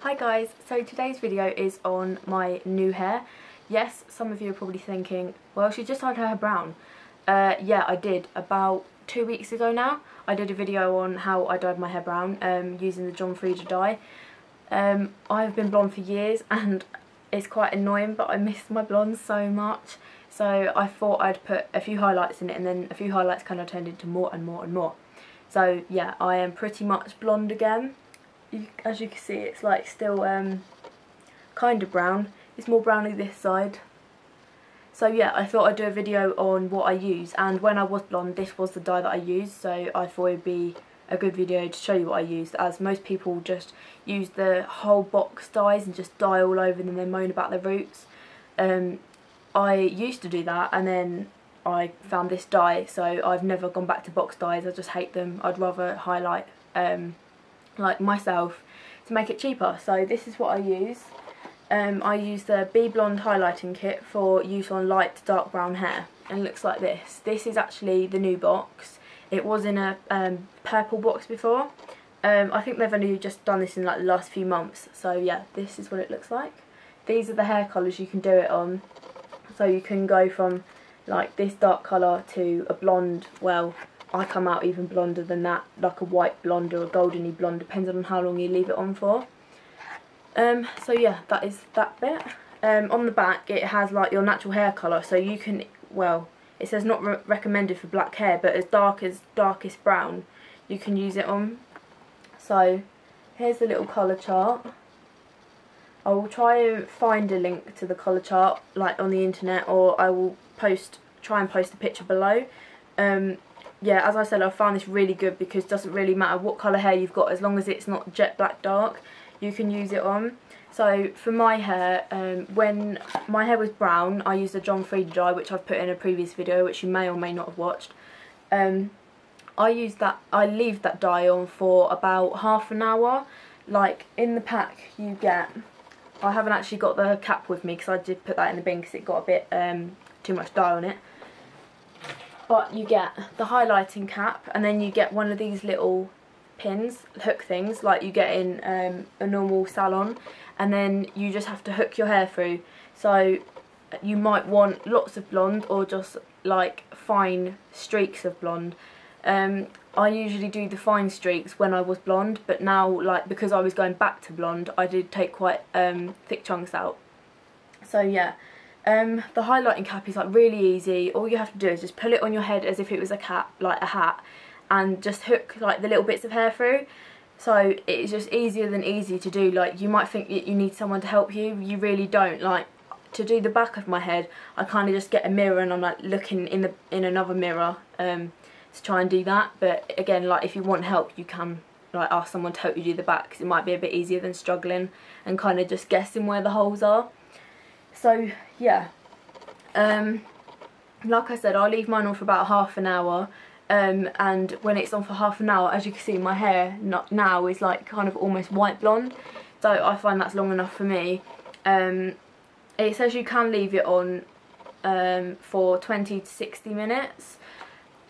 Hi guys, so today's video is on my new hair. Yes, some of you are probably thinking, well, she just dyed her hair brown. Yeah, I did. About 2 weeks ago now, I did a video on how I dyed my hair brown using the John Frieda dye. I've been blonde for years and it's quite annoying, but I miss my blonde so much. So I thought I'd put a few highlights in it, and then a few highlights kind of turned into more and more and more. So yeah, I am pretty much blonde again. As you can see, it's like still kind of brown. It's more browny this side. So yeah, I thought I'd do a video on what I use, and when I was blonde this was the dye that I used, so I thought it'd be a good video to show you what I used, as most people just use the whole box dyes and just dye all over and then they moan about their roots. I used to do that, and then I found this dye, so I've never gone back to box dyes. I just hate them. I'd rather highlight like myself to make it cheaper. So this is what I use. I use the Bblonde Highlighting Kit for use on light to dark brown hair, and it looks like this. This is actually the new box. It was in a purple box before. I think they've only just done this in like the last few months. So yeah, this is what it looks like. These are the hair colours you can do it on. So you can go from like this dark colour to a blonde. Well, I come out even blonder than that, like a white blonde or a goldeny blonde, depending on how long you leave it on for. So yeah, that is that bit. On the back it has like your natural hair colour, so you can, well, it says not recommended for black hair, but as darkest brown you can use it on. So here's the little colour chart. I will try and find a link to the colour chart like on the internet, or I will try and post a picture below. Yeah, as I said, I found this really good because it doesn't really matter what colour hair you've got, as long as it's not jet black dark, you can use it on. So for my hair, when my hair was brown, I used a John Frieda dye, which I've put in a previous video, which you may or may not have watched. I leave that dye on for about half an hour. Like in the pack you get, I haven't actually got the cap with me because I did put that in the bin because it got a bit too much dye on it. But you get the highlighting cap, and then you get one of these little pins, hook things, like you get in a normal salon, and then you just have to hook your hair through. So you might want lots of blonde or just like fine streaks of blonde. I usually do the fine streaks when I was blonde, but now, like, because I was going back to blonde, I did take quite thick chunks out. So yeah. The highlighting cap is like really easy. All you have to do is just pull it on your head as if it was a cap, like a hat, and just hook like the little bits of hair through. So it's just easier than easy to do. Like, you might think you need someone to help you, you really don't. Like, to do the back of my head, I kind of just get a mirror and I'm like looking in another mirror to try and do that. But again, like, if you want help, you can like ask someone to help you do the back, because it might be a bit easier than struggling and kind of just guessing where the holes are. So yeah, like I said, I'll leave mine on for about half an hour, and when it's on for half an hour, as you can see, my hair now is like kind of almost white blonde, so I find that's long enough for me. It says you can leave it on for 20 to 60 minutes.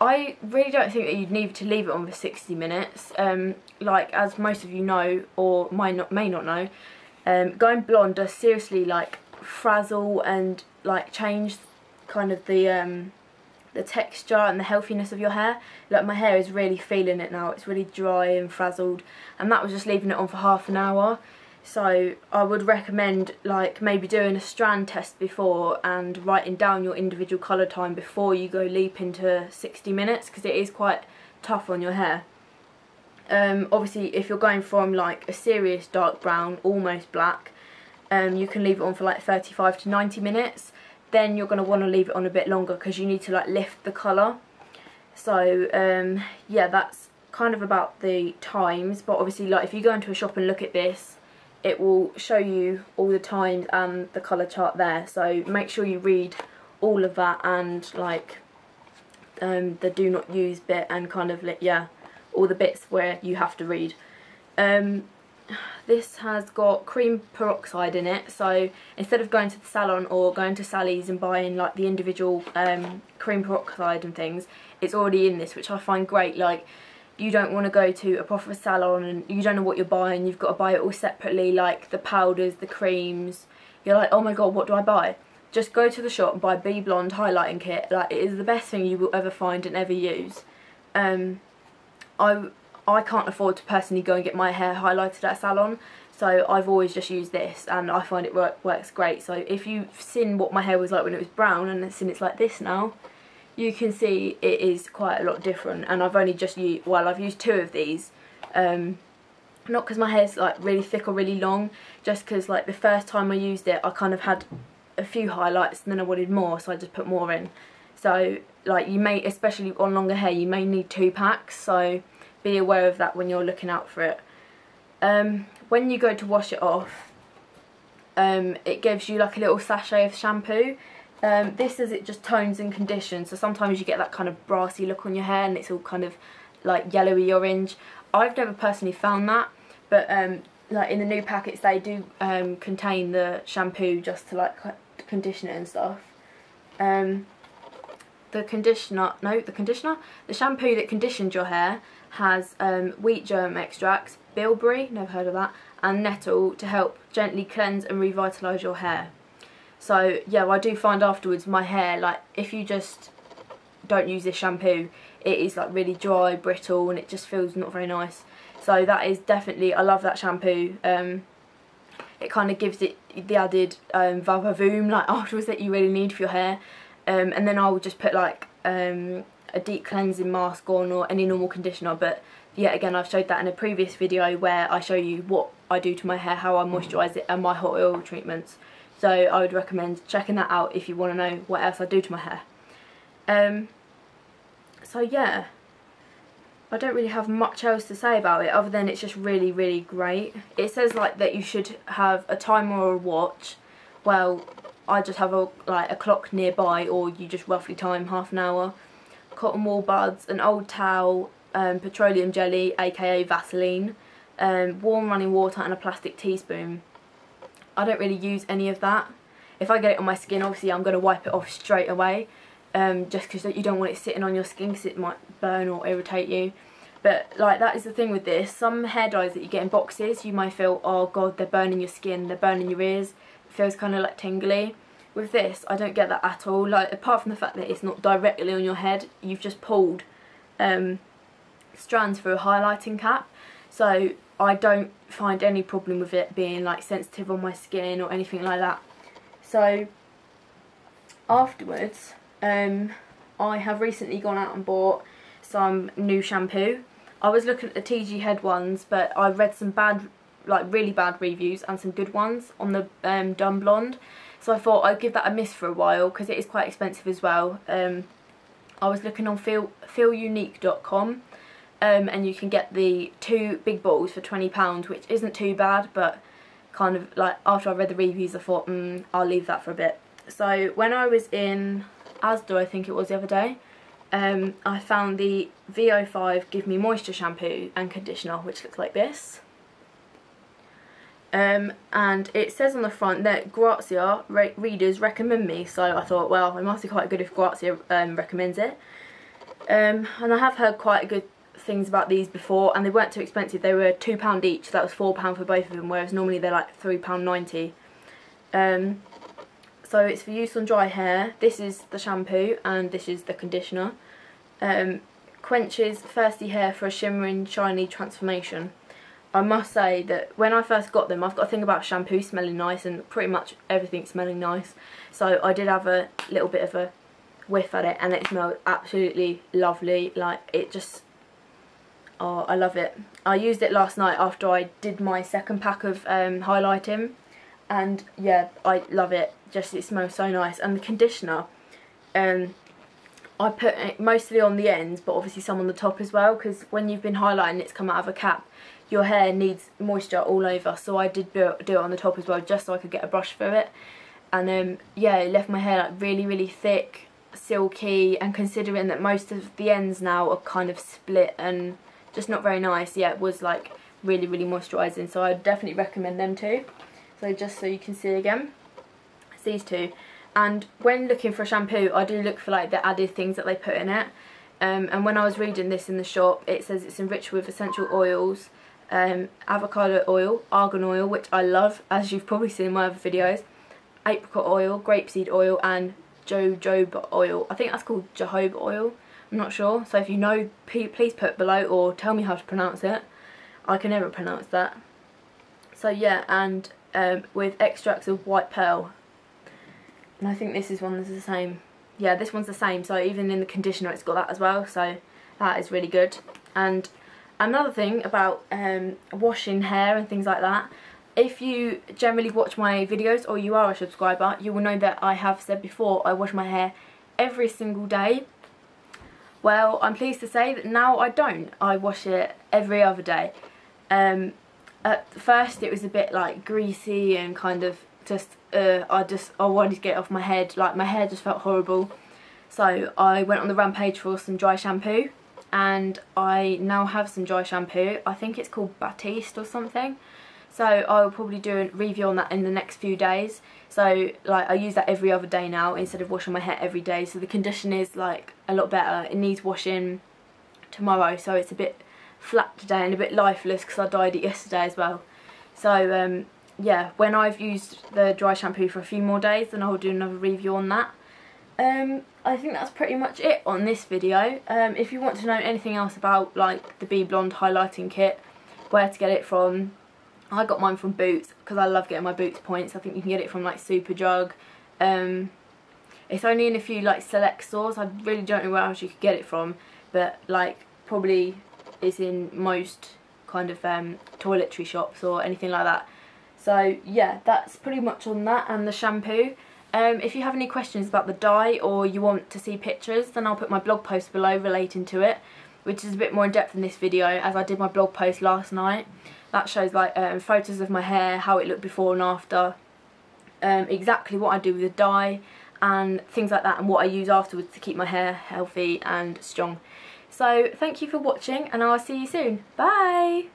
I really don't think that you'd need to leave it on for 60 minutes. Like, as most of you know, or may not know, going blonde does seriously like frazzle and like change kind of the texture and the healthiness of your hair. Like, my hair is really feeling it now. It's really dry and frazzled, and that was just leaving it on for half an hour. So I would recommend like maybe doing a strand test before and writing down your individual colour time before you go leap into 60 minutes, because it is quite tough on your hair. Obviously if you're going from like a serious dark brown, almost black, you can leave it on for like 35 to 90 minutes. Then you're going to want to leave it on a bit longer because you need to like lift the colour. So yeah, that's kind of about the times. But obviously, like, if you go into a shop and look at this, it will show you all the times and the colour chart there. So make sure you read all of that, and like the do not use bit, and kind of like, yeah, all the bits where you have to read. This has got cream peroxide in it, so instead of going to the salon or going to Sally's and buying like the individual cream peroxide and things, it's already in this, which I find great. Like, you don't want to go to a proper salon and you don't know what you're buying, you've got to buy it all separately, like the powders, the creams, you're like, oh my god, what do I buy? Just go to the shop and buy Bblonde Highlighting Kit. Like, it is the best thing you will ever find and ever use. I can't afford to personally go and get my hair highlighted at a salon, so I've always just used this and I find it works great. So if you've seen what my hair was like when it was brown and it's like this now, you can see it is quite a lot different. And I've only just used, well, I've used 2 of these, not because my hair's like really thick or really long, just because like the first time I used it I kind of had a few highlights and then I wanted more, so I just put more in. So like, you may, especially on longer hair, you may need 2 packs, so be aware of that when you're looking out for it. When you go to wash it off, it gives you like a little sachet of shampoo. This says it just tones and conditions, so sometimes you get that kind of brassy look on your hair and it's all kind of like yellowy orange. I've never personally found that, but like in the new packets they do contain the shampoo just to like condition it and stuff. The shampoo that conditions your hair has wheat germ extracts, bilberry, never heard of that, and nettle to help gently cleanse and revitalise your hair. So yeah, I do find afterwards my hair, like if you just don't use this shampoo, it is like really dry, brittle, and it just feels not very nice. So that is definitely, I love that shampoo. It kind of gives it the added va-va-voom like afterwards that you really need for your hair. And then I will just put like a deep cleansing mask on or any normal conditioner, but yet again I've showed that in a previous video where I show you what I do to my hair, how I moisturise it, and my hot oil treatments. So I would recommend checking that out if you want to know what else I do to my hair. So yeah, I don't really have much else to say about it other than it's just really, really great. It says like that you should have a timer or a watch. Well, I just have a clock nearby, or you just roughly time half an hour. Cotton wool buds, an old towel, petroleum jelly aka Vaseline, warm running water and a plastic teaspoon. I don't really use any of that. If I get it on my skin, obviously I'm going to wipe it off straight away, just because you don't want it sitting on your skin because it might burn or irritate you. But like, that is the thing with this. Some hair dyes that you get in boxes, you might feel, oh god, they're burning your skin, they're burning your ears. It feels kind of like tingly. With this, I don't get that at all. Like, apart from the fact that it's not directly on your head, you've just pulled strands through a highlighting cap. So I don't find any problem with it being like sensitive on my skin or anything like that. So afterwards, I have recently gone out and bought some new shampoo. I was looking at the TG Head ones, but I read some bad, like really bad reviews and some good ones on the Dumb Blonde. So I thought I'd give that a miss for a while because it is quite expensive as well. I was looking on feelunique.com. And you can get the 2 big bottles for £20, which isn't too bad, but kind of like after I read the reviews I thought, I'll leave that for a bit. So when I was in Asda, I think it was the other day, I found the VO5 Give Me Moisture shampoo and conditioner, which looks like this. And it says on the front that Grazia readers recommend me, so I thought, well, it must be quite good if Grazia recommends it. And I have heard quite good things about these before, and they weren't too expensive. They were £2 each, so that was £4 for both of them, whereas normally they're like £3.90. So it's for use on dry hair. This is the shampoo and this is the conditioner. Quenches thirsty hair for a shimmering, shiny transformation. I must say that when I first got them, I've got a thing about shampoo smelling nice and pretty much everything smelling nice. So I did have a little bit of a whiff at it and it smelled absolutely lovely. Like, it just, oh, I love it. I used it last night after I did my second pack of highlighting, and yeah, I love it. Just, it smells so nice. And the conditioner, I put it mostly on the ends, but obviously some on the top as well, because when you've been highlighting it's come out of a cap, your hair needs moisture all over, so I did do it on the top as well, just so I could get a brush through it. And yeah, it left my hair like really thick, silky, and considering that most of the ends now are kind of split and just not very nice, yeah, it was like really moisturising, so I definitely recommend them too. So just so you can see again, it's these two. And when looking for a shampoo, I do look for like the added things that they put in it. And when I was reading this in the shop, it says it's enriched with essential oils, avocado oil, argan oil, which I love, as you've probably seen in my other videos, apricot oil, grapeseed oil, and jojoba oil. I think that's called jojoba oil, I'm not sure. So if you know, please put below or tell me how to pronounce it. I can never pronounce that. So yeah, and with extracts of white pearl. And I think this is one that's the same. Yeah, this one's the same, so even in the conditioner it's got that as well, so that is really good. And another thing about washing hair and things like that, if you generally watch my videos or you are a subscriber, you will know that I have said before I wash my hair every single day. Well, I'm pleased to say that now I don't. I wash it every other day. At first it was a bit like greasy and kind of just I wanted to get it off my head, like my hair just felt horrible. So I went on the rampage for some dry shampoo, and I now have some dry shampoo. I think it's called Batiste or something. So I will probably do a review on that in the next few days. So like I use that every other day now instead of washing my hair every day. So the condition is like a lot better. It needs washing tomorrow, so it's a bit flat today and a bit lifeless because I dyed it yesterday as well. So yeah, when I've used the dry shampoo for a few more days, then I'll do another review on that. I think that's pretty much it on this video. If you want to know anything else about like the Bblonde Highlighting Kit, where to get it from, I got mine from Boots because I love getting my Boots points. I think you can get it from like Superdrug. It's only in a few like select stores. I really don't know where else you could get it from, but like probably it's in most kind of toiletry shops or anything like that. So yeah, that's pretty much on that and the shampoo. If you have any questions about the dye or you want to see pictures, then I'll put my blog post below relating to it, which is a bit more in depth in this video, as I did my blog post last night. That shows like photos of my hair, how it looked before and after, exactly what I do with the dye and things like that, and what I use afterwards to keep my hair healthy and strong. So thank you for watching, and I'll see you soon. Bye!